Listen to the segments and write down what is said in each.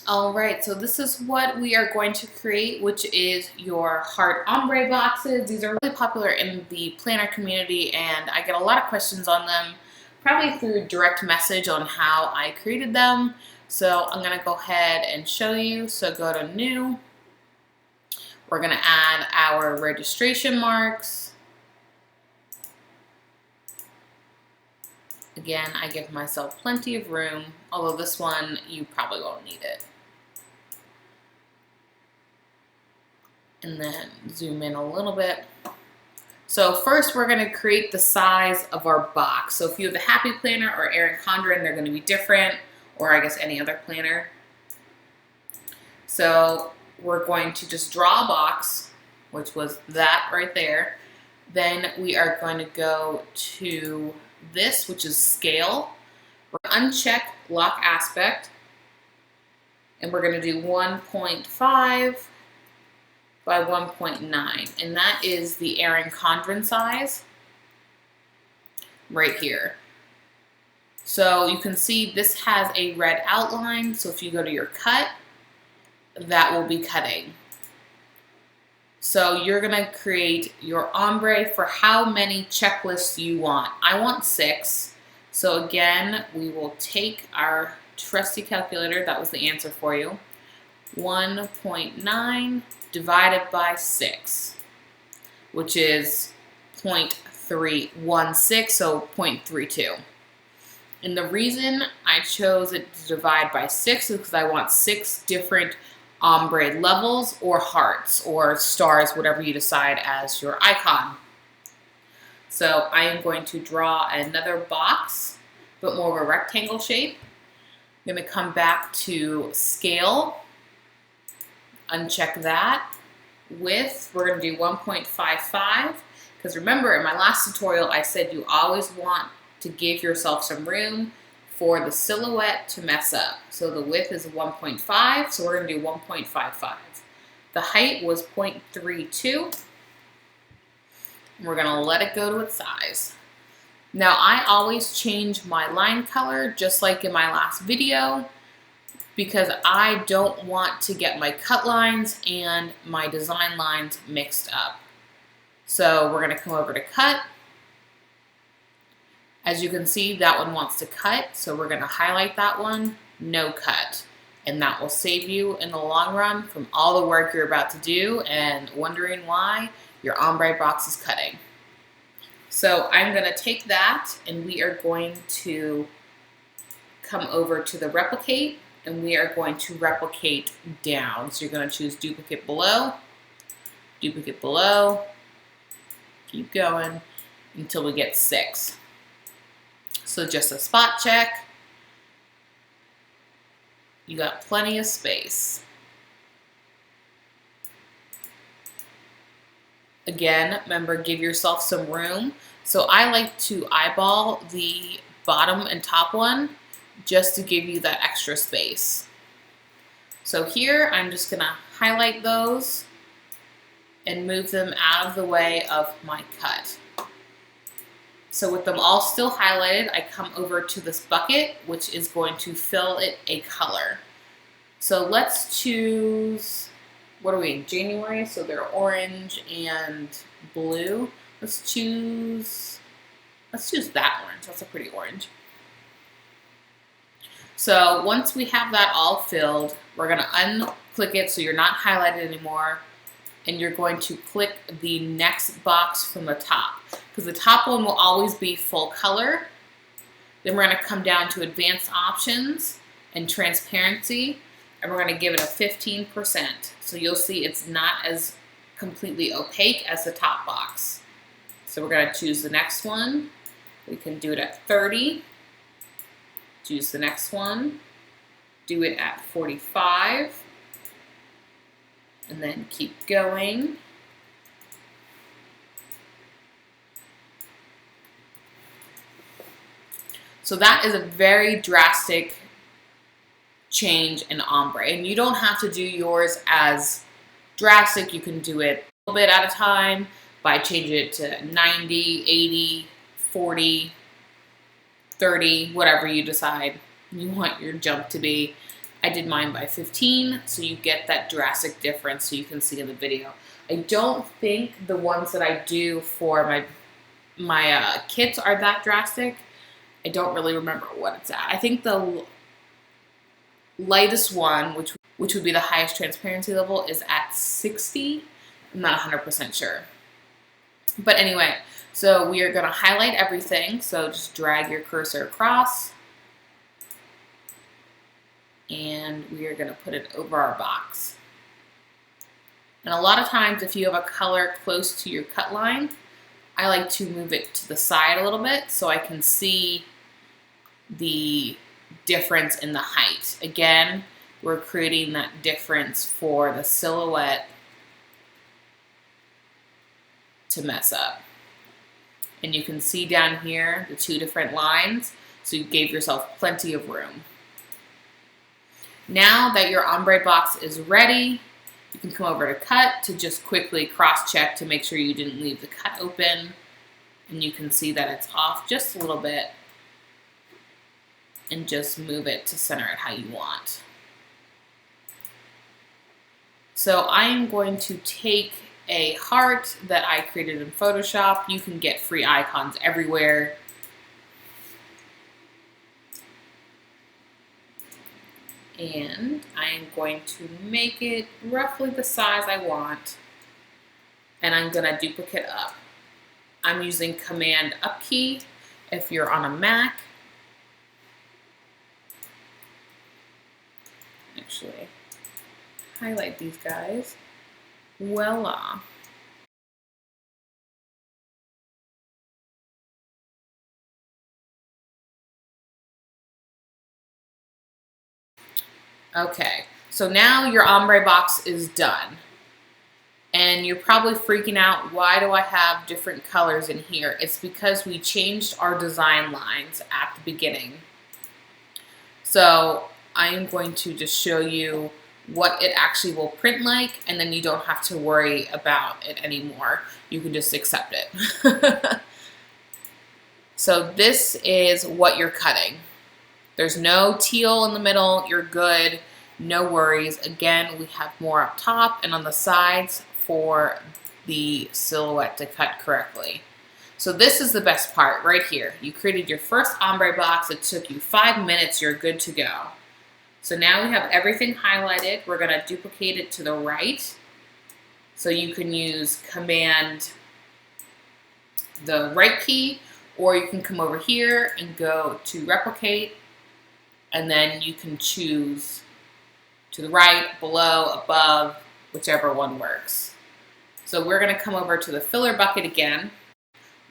All right, so this is what we are going to create, which is your heart ombre boxes. These are really popular in the planner community, and I get a lot of questions on them, probably through direct message on how I created them. So I'm gonna go ahead and show you. So go to New. We're gonna add our registration marks. Again, I give myself plenty of room, although this one, you probably won't need it. And then zoom in a little bit. So first we're going to create the size of our box. So if you have the Happy Planner or Erin Condren, they're going to be different, or I guess any other planner. So we're going to just draw a box, which was that right there. Then we are going to go to this, which is scale. We're going to uncheck lock aspect, and we're going to do 1.5 by 1.9, and that is the Erin Condren size right here. So you can see this has a red outline, so if you go to your cut, that will be cutting. So you're gonna create your ombre for how many checklists you want. I want 6. So again, we will take our trusty calculator, that was the answer for you, 1.9 divided by 6, which is 0.316, so 0.32. And the reason I chose it to divide by 6 is because I want 6 different ombre levels or hearts or stars, whatever you decide as your icon. So I am going to draw another box, but more of a rectangle shape. I'm going to come back to scale, uncheck that. Width, we're going to do 1.55, because remember in my last tutorial I said you always want to give yourself some room for the silhouette to mess up. So the width is 1.5, so we're going to do 1.55. The height was 0.32. We're going to let it go to its size. Now I always change my line color, just like in my last video, because I don't want to get my cut lines and my design lines mixed up. So we're gonna come over to cut. As you can see, that one wants to cut, so we're gonna highlight that one, no cut. And that will save you in the long run from all the work you're about to do and wondering why your ombre box is cutting. So I'm gonna take that and we are going to come over to the replicate, and we are going to replicate down. So you're going to choose duplicate below, keep going until we get 6. So just a spot check. You got plenty of space. Again, remember, give yourself some room. So I like to eyeball the bottom and top one, just to give you that extra space. So here, I'm just gonna highlight those and move them out of the way of my cut. So with them all still highlighted, I come over to this bucket, which is going to fill it a color. So let's choose, what are we in, January? So they're orange and blue. Let's choose that orange. That's a pretty orange. So once we have that all filled, we're going to unclick it so you're not highlighted anymore, and you're going to click the next box from the top, because the top one will always be full color. Then we're going to come down to advanced options and transparency, and we're going to give it a 15%. So you'll see it's not as completely opaque as the top box. So we're going to choose the next one. We can do it at 30. Choose the next one, do it at 45, and then keep going. So that is a very drastic change in ombre, and you don't have to do yours as drastic. You can do it a little bit at a time by changing it to 90, 80, 40, 30, whatever you decide you want your jump to be. I did mine by 15, so you get that drastic difference so you can see in the video. I don't think the ones that I do for my kits are that drastic. I don't really remember what it's at. I think the lightest one, which would be the highest transparency level, is at 60. I'm not 100% sure. But anyway, so we are going to highlight everything. So just drag your cursor across. And we are going to put it over our box. And a lot of times if you have a color close to your cut line, I like to move it to the side a little bit so I can see the difference in the height. Again, we're creating that difference for the silhouette to mess up. And you can see down here the two different lines, so you gave yourself plenty of room. Now that your ombre box is ready, you can come over to cut to just quickly cross-check to make sure you didn't leave the cut open. And you can see that it's off just a little bit. And just move it to center it how you want. So I am going to take a heart that I created in Photoshop. You can get free icons everywhere. And I am going to make it roughly the size I want. And I'm going to duplicate up. I'm using Command Up key if you're on a Mac. Actually, highlight these guys. Voila. Okay, so now your ombre box is done. And you're probably freaking out, why do I have different colors in here? It's because we changed our design lines at the beginning. So I am going to just show you what it actually will print like, and then you don't have to worry about it anymore. You can just accept it. So this is what you're cutting. There's no teal in the middle, you're good, no worries. Again, we have more up top and on the sides for the silhouette to cut correctly. So this is the best part right here. You created your first ombre box, it took you 5 minutes, you're good to go. So now we have everything highlighted. We're going to duplicate it to the right. So you can use Command the right key, or you can come over here and go to replicate, and then you can choose to the right, below, above, whichever one works. So we're going to come over to the filler bucket again.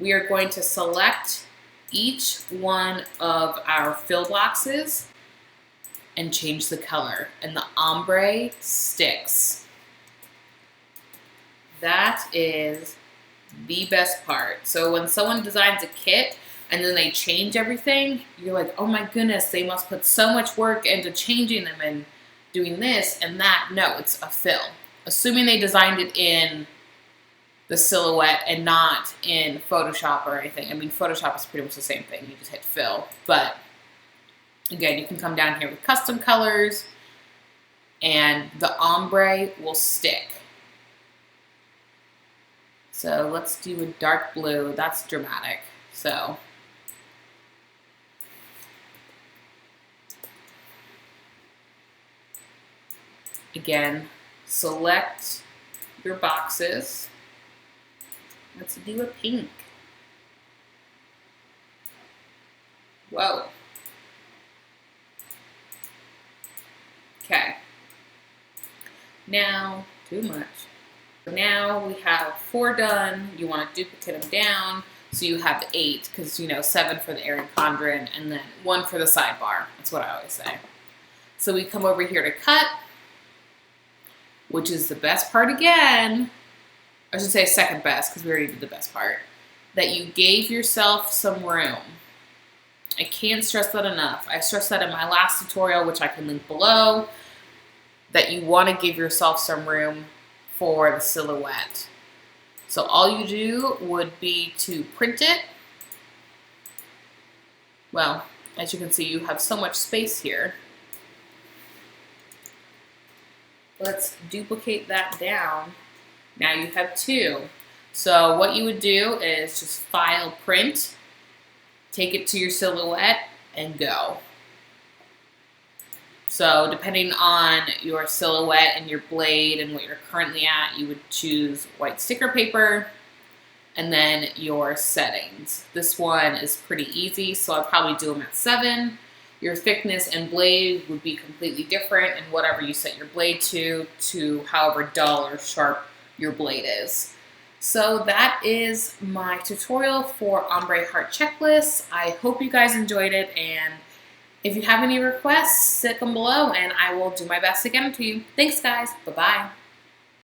We are going to select each one of our fill boxes and change the color, and the ombre sticks. That is the best part. So when someone designs a kit and then they change everything, you're like, oh my goodness, they must put so much work into changing them and doing this and that. No, it's a fill. Assuming they designed it in the silhouette and not in Photoshop or anything. I mean, Photoshop is pretty much the same thing. You just hit fill, but again, you can come down here with custom colors and the ombre will stick. So let's do a dark blue. That's dramatic. So again, select your boxes. Let's do a pink. Whoa. Okay. Now, too much. Now we have 4 done. You want to duplicate them down. So you have 8, because, you know, 7 for the Erin Condren and then 1 for the sidebar. That's what I always say. So we come over here to cut, which is the best part again. I should say second best, because we already did the best part. That you gave yourself some room. I can't stress that enough. I stressed that in my last tutorial, which I can link below, that you want to give yourself some room for the silhouette. So all you do would be to print it. Well, as you can see, you have so much space here. Let's duplicate that down. Now you have 2. So what you would do is just file print, take it to your silhouette, and go. So depending on your silhouette and your blade and what you're currently at, you would choose white sticker paper and then your settings. This one is pretty easy, so I'll probably do them at 7. Your thickness and blade would be completely different, and whatever you set your blade to however dull or sharp your blade is. So that is my tutorial for Ombre Heart Checklist. I hope you guys enjoyed it, and if you have any requests, stick them below and I will do my best to get them to you. Thanks guys, bye-bye.